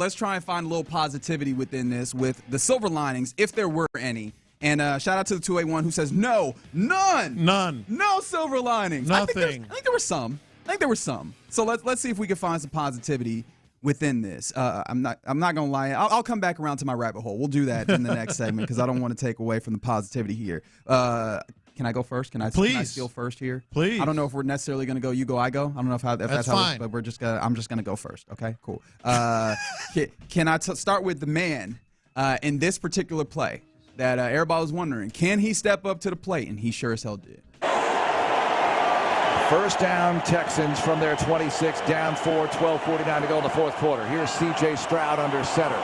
let's try and find a little positivity within this with the silver linings, if there were any. And shout out to the 281 who says, no, none. No silver linings. Nothing. I think there were some. So let's see if we can find some positivity within this. I'm not gonna lie. I'll come back around to my rabbit hole. We'll do that in the next segment because I don't want to take away from the positivity here. Can I go first? Can I steal first here? Please. I don't know if we're necessarily gonna go. You go. I go. I don't know if that's how. Fine. But I'm just gonna go first. Okay. Cool. Can I start with the man in this particular play that everybody was wondering? Can he step up to the plate? And he sure as hell did. First down, Texans from their 26, down 4, 12:49 to go in the fourth quarter. Here's C.J. Stroud under center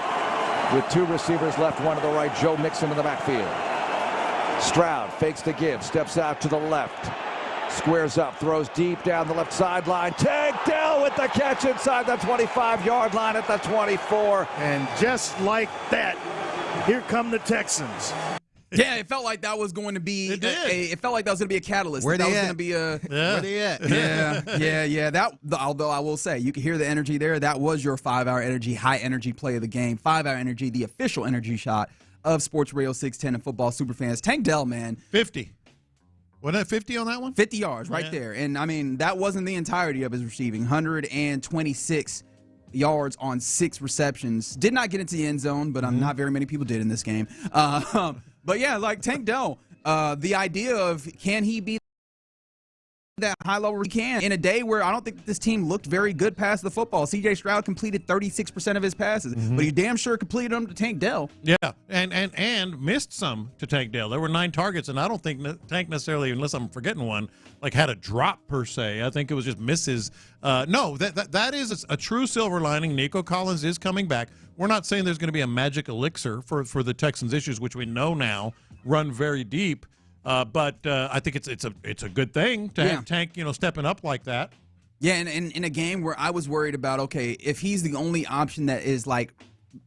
with two receivers left, one to the right, Joe Mixon in the backfield. Stroud fakes the give, steps out to the left, squares up, throws deep down the left sideline. Tank Dell with the catch inside the 25-yard line at the 24. And just like that, here come the Texans. Yeah, it felt like that was going to be. It felt like that was going to be a catalyst. Where that they was at? going to be a. Where they at? Yeah. Although I will say, you can hear the energy there. That was your 5-hour energy, high energy play of the game. 5-hour energy, the official energy shot of Sports Radio 610 and football superfans. Tank Dell, man. 50. Wasn't that 50 on that one? 50 yards right there. And, I mean, that wasn't the entirety of his receiving. 126 yards on 6 receptions. Did not get into the end zone, but not very many people did in this game. But, yeah, like Tank Dell, the idea of can he be that high level he can in a day where I don't think this team looked very good past the football. C.J. Stroud completed 36% of his passes, but he damn sure completed them to Tank Dell. Yeah, and missed some to Tank Dell. There were 9 targets, and I don't think Tank necessarily, unless I'm forgetting one, like had a drop per se. I think it was just misses. No, that is a true silver lining. Nico Collins is coming back. We're not saying there's going to be a magic elixir for the Texans' issues, which we know now run very deep. But I think it's a good thing to have Tank, stepping up like that. Yeah, and in a game where I was worried about, okay, if he's the only option that is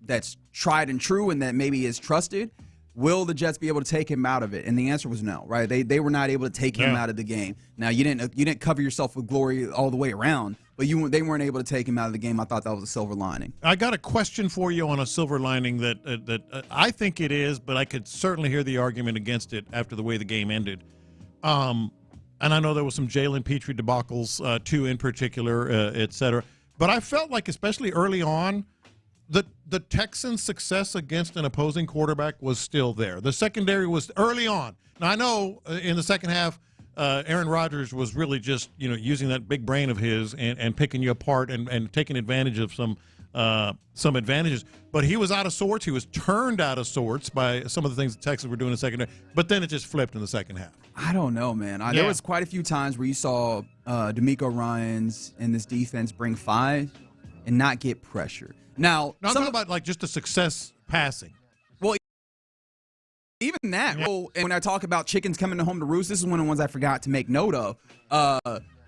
that's tried and true and that maybe is trusted, will the Jets be able to take him out of it? And the answer was no, right? They were not able to take him out of the game. Now you didn't cover yourself with glory all the way around, but they weren't able to take him out of the game. I thought that was a silver lining. I got a question for you on a silver lining that I think it is, but I could certainly hear the argument against it after the way the game ended. And I know there was some Jalen Petrie debacles, two in particular, et cetera. But I felt like, especially early on, the Texans' success against an opposing quarterback was still there. The secondary was early on. Now, I know in the second half, Aaron Rodgers was really just, using that big brain of his and picking you apart and taking advantage of some advantages. But he was out of sorts. He was turned out of sorts by some of the things the Texans were doing in the second half. But then it just flipped in the second half. I don't know, man. There was quite a few times where you saw D'Amico Ryans and this defense bring 5 and not get pressure. Now, I'm talking about like just the success passing. Well, even that. Yeah. Well, and when I talk about chickens coming home to roost, this is one of the ones I forgot to make note of.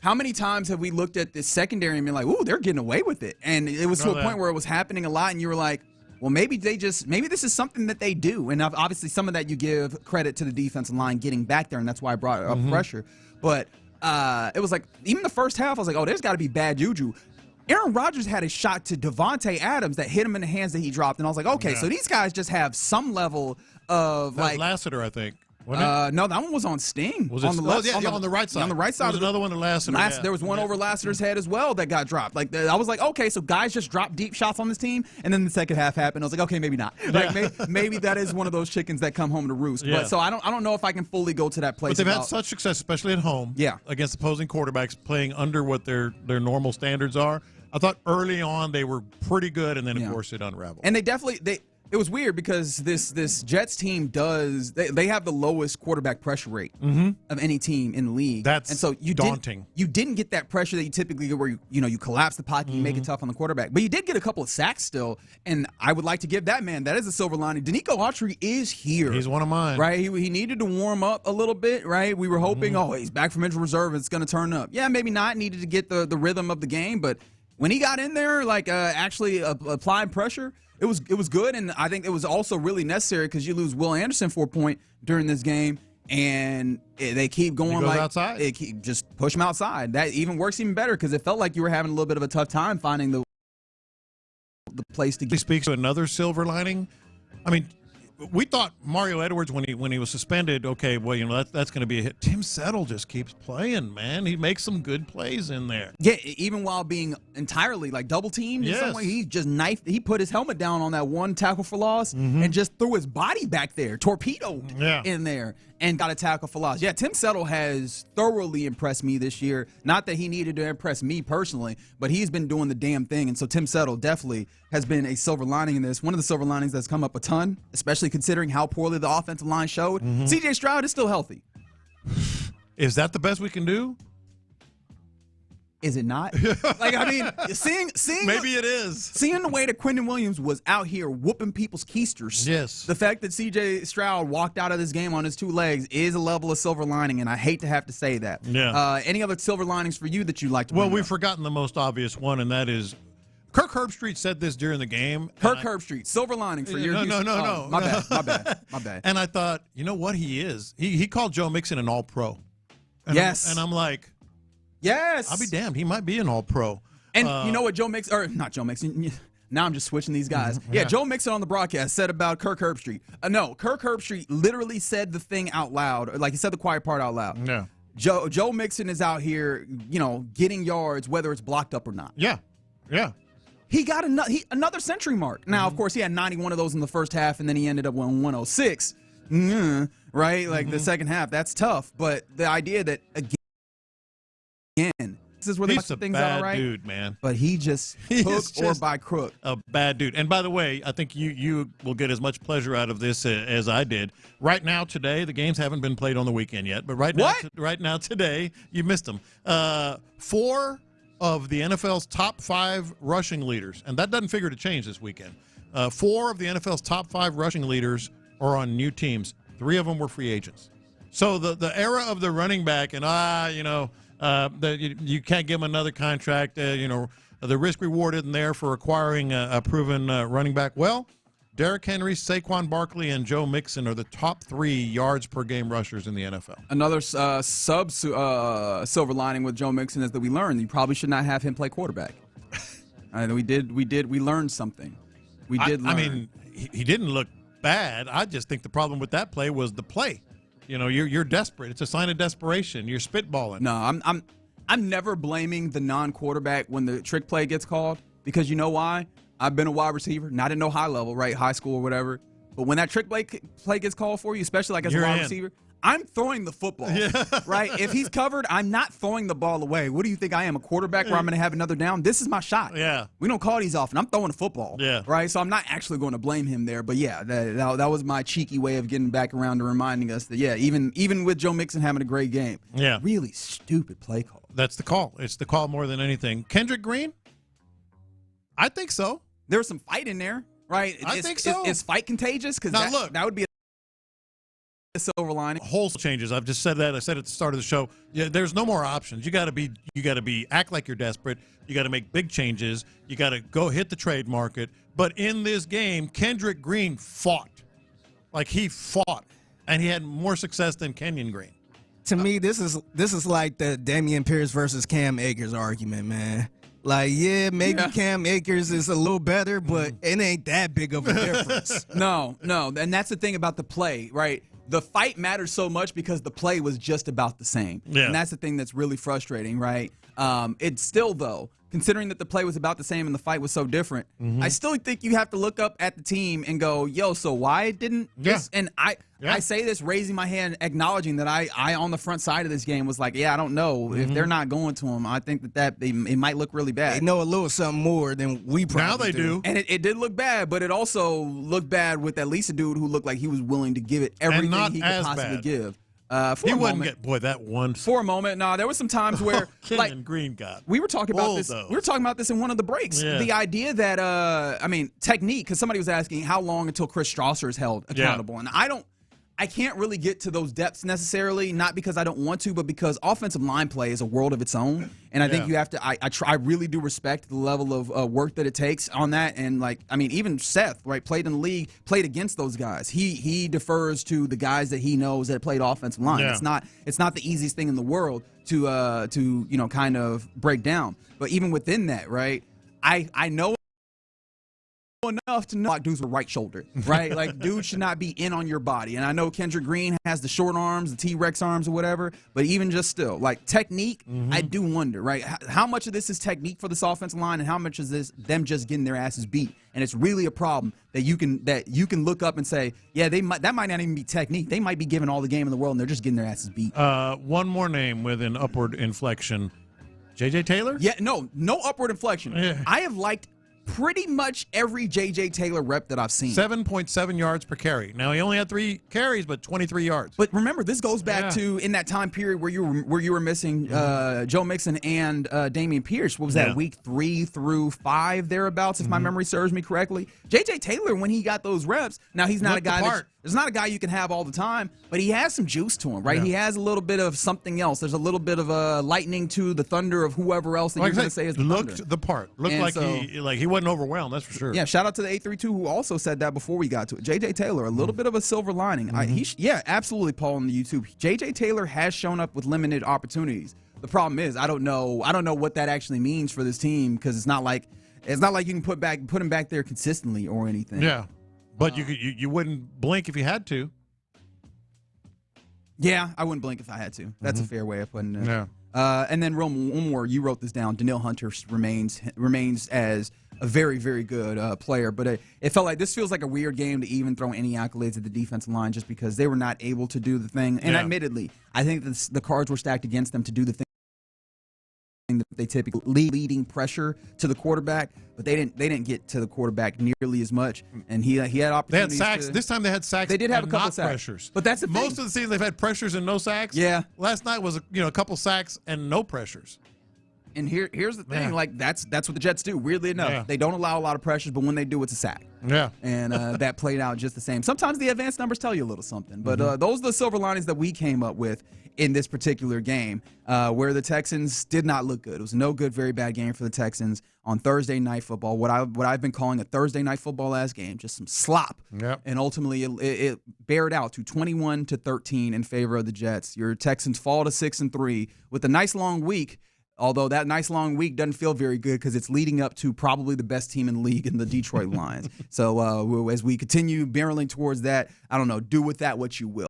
How many times have we looked at this secondary and been like, "Ooh, they're getting away with it," and it was to a point where it was happening a lot, and you were like, "Well, maybe this is something that they do." And obviously, some of that you give credit to the defensive line getting back there, and that's why I brought up pressure. But it was like even the first half, I was like, "Oh, there's got to be bad juju." Aaron Rodgers had a shot to Devontae Adams that hit him in the hands that he dropped, and I was like, okay, so these guys just have some level of that was Lassiter, I think. Wasn't no, that one was on Sting. Was it on the left, on the right side? On the right side. There was another one to Lassiter. There was one over Lassiter's head as well that got dropped. Like I was like, okay, so guys just drop deep shots on this team, and then the second half happened. I was like, okay, maybe not. Like maybe that is one of those chickens that come home to roost. Yeah. But so I don't know if I can fully go to that place. But they've had such success, especially at home. Yeah. Against opposing quarterbacks playing under what their normal standards are. I thought early on they were pretty good, and then of course it unraveled. And it was weird because this Jets team they have the lowest quarterback pressure rate of any team in the league. That's and so daunting. You didn't get that pressure that you typically get where you collapse the pocket, you make it tough on the quarterback. But you did get a couple of sacks still, and I would like to give that man, that is a silver lining. Danico Autry is here. He's one of mine. Right? He needed to warm up a little bit, right? We were hoping, he's back from injured reserve, it's going to turn up. Yeah, maybe not. Needed to get the rhythm of the game, but when he got in there, actually applying pressure, it was good, and I think it was also really necessary because you lose Will Anderson for a point during this game, and they keep going outside. Just push him outside. That even works even better because it felt like you were having a little bit of a tough time finding the the place to He get. speaks to another silver lining. I mean, we thought Mario Edwards when he was suspended. Okay, well, that's going to be a hit. Tim Settle just keeps playing, man. He makes some good plays in there. Yeah, even while being entirely like double teamed in some way, he just knifed. He put his helmet down on that one tackle for loss and just threw his body back there, torpedoed in there, and got a tackle for loss. Yeah, Tim Settle has thoroughly impressed me this year. Not that he needed to impress me personally, but he's been doing the damn thing. And so Tim Settle definitely has been a silver lining in this. One of the silver linings that's come up a ton, especially considering how poorly the offensive line showed. C.J. Stroud is still healthy. Is that the best we can do? Is it not? Like, I mean, seeing Maybe it is. Seeing the way that Quentin Williams was out here whooping people's keisters. Yes. The fact that C.J. Stroud walked out of this game on his two legs is a level of silver lining, and I hate to have to say that. Yeah. Any other silver linings for you that you'd like to Well, bring we've up? forgotten the most obvious one, and that is Kirk Herbstreit said this during the game. Kirk Herbstreit, silver lining for your Houston. No. My bad. And I thought, you know what he is? He called Joe Mixon an all-pro. And Yes. I'm like, yes. I'll be damned. He might be an all-pro. And you know what not Joe Mixon. Now I'm just switching these guys. Yeah, Joe Mixon on the broadcast said about Kirk Herbstreit. No, Kirk Herbstreit literally said the thing out loud. Like he said the quiet part out loud. Yeah. Joe Mixon is out here, getting yards, whether it's blocked up or not. Yeah. He got another century mark. Now, of course, he had 91 of those in the first half, and then he ended up with 106. Right? Like the second half, that's tough. But the idea that, again, this is where they He's a things bad out right. dude, man. But he just hook or by crook. A bad dude. And by the way, I think you will get as much pleasure out of this as I did. Right now, today, the games haven't been played on the weekend yet, but right now, today, you missed them. 4 of the NFL's top 5 rushing leaders, and that doesn't figure to change this weekend. 4 of the NFL's top 5 rushing leaders are on new teams. 3 of them were free agents. So the era of the running back and you can't give him another contract. The risk reward isn't there for acquiring a proven running back. Well, Derrick Henry, Saquon Barkley, and Joe Mixon are the top 3 yards per game rushers in the NFL. Another silver lining with Joe Mixon is that we learned you probably should not have him play quarterback. We learned something. We did learn. I mean, he didn't look bad. I just think the problem with that play was the play. You're desperate. It's a sign of desperation. You're spitballing. No, I'm never blaming the non-quarterback when the trick play gets called, because you know why? I've been a wide receiver, not at no high level, right, high school or whatever. But when that trick play gets called for you, especially like as a wide receiver, I'm throwing the football, right? If he's covered, I'm not throwing the ball away. What do you think I am, a quarterback where I'm going to have another down? This is my shot. Yeah. We don't call these often. I'm throwing the football, right? So I'm not actually going to blame him there. But, yeah, that was my cheeky way of getting back around to reminding us that, even with Joe Mixon having a great game, really stupid play call. That's the call. It's the call more than anything. Kendrick Green? I think so. There's some fight in there, right? I think so. Is fight contagious? Because that would be a silver lining. Wholesale changes. I've just said that. I said at the start of the show. Yeah, there's no more options. You got to be act like you're desperate. You got to make big changes. You got to go hit the trade market. But in this game, Kendrick Green fought. Like he fought, and he had more success than Kenyon Green. To me, this is like the Dameon Pierce versus Cam Akers argument, man. Like, maybe Cam Akers is a little better, but it ain't that big of a difference. No. And that's the thing about the play, right? The fight matters so much because the play was just about the same. Yeah. And that's the thing that's really frustrating, right? It's still, though, considering that the play was about the same and the fight was so different, I still think you have to look up at the team and go, so why didn't this? And I say this raising my hand, acknowledging that I on the front side of this game was like, I don't know. If they're not going to him, I think that it might look really bad. They know a little something more than we probably Now they do. And it did look bad, but it also looked bad with at least a dude who looked like he was willing to give it everything he could possibly give. He wouldn't get that one. For a moment, there was some times where Kenyon Green got. We were talking about this. We were talking about this in one of the breaks. Yeah. The idea that technique, because somebody was asking how long until Chris Strasser is held accountable, and I can't really get to those depths necessarily, not because I don't want to, but because offensive line play is a world of its own. And I think you have to, I really do respect the level of work that it takes on that. And even Seth, right, played in the league, played against those guys. He defers to the guys that he knows that played offensive line. Yeah. It's not the easiest thing in the world to kind of break down. But even within that, right, I know enough to know like dudes with right shoulder, right? Like dudes should not be in on your body. And I know Kendrick Green has the short arms, the T-Rex arms or whatever, but even just still, like technique, I do wonder, right? How much of this is technique for this offensive line and how much is this them just getting their asses beat? And it's really a problem that you can look up and say, yeah, that might not even be technique. They might be given all the game in the world and they're just getting their asses beat. One more name with an upward inflection. J.J. Taylor? Yeah, no upward inflection. Yeah. I have liked pretty much every J.J. Taylor rep that I've seen. 7.7 yards per carry. Now, he only had 3 carries, but 23 yards. But remember, this goes back to in that time period where you were missing Joe Mixon and Dameon Pierce. What was that, week 3 through 5 thereabouts, if my memory serves me correctly? J.J. Taylor, when he got those reps, now he's not a guy there's not a guy you can have all the time, but he has some juice to him, right? Yeah. He has a little bit of something else. There's a little bit of lightning to the thunder of whoever else that you're going to say is the thunder. Looked the part. Looked like he wasn't overwhelmed, that's for sure. Yeah, shout out to the 832 who also said that before we got to it. J.J. Taylor, a little bit of a silver lining. Absolutely, Paul on the YouTube. J.J. Taylor has shown up with limited opportunities. The problem is I don't know what that actually means for this team because it's not like you can put him back there consistently or anything. Yeah. But you wouldn't blink if you had to. Yeah, I wouldn't blink if I had to. That's a fair way of putting it. Yeah. And then one more. You wrote this down. Danielle Hunter remains as a very, very good player. But it felt like this feels like a weird game to even throw any accolades at the defensive line just because they were not able to do the thing. And admittedly, I think the cards were stacked against them to do the thing that they typically leading pressure to the quarterback, but they didn't get to the quarterback nearly as much. And he had opportunities. They had sacks. This time they had sacks. They did have a couple sacks. Pressures. But that's the thing. Most of the season they've had pressures and no sacks. Yeah. Last night was a couple sacks and no pressures. And here's the thing, like that's what the Jets do. Weirdly enough, they don't allow a lot of pressures, but when they do, it's a sack. Yeah, and that played out just the same. Sometimes the advanced numbers tell you a little something, but those are the silver linings that we came up with in this particular game, where the Texans did not look good. It was no good, very bad game for the Texans on Thursday Night Football. What I've been calling a Thursday Night Football-ass game, just some slop. Yep. And ultimately it bared out to 21-13 in favor of the Jets. Your Texans fall to 6-3 with a nice long week. Although that nice long week doesn't feel very good because it's leading up to probably the best team in the league in the Detroit Lions. So as we continue barreling towards that, I don't know, do with that what you will.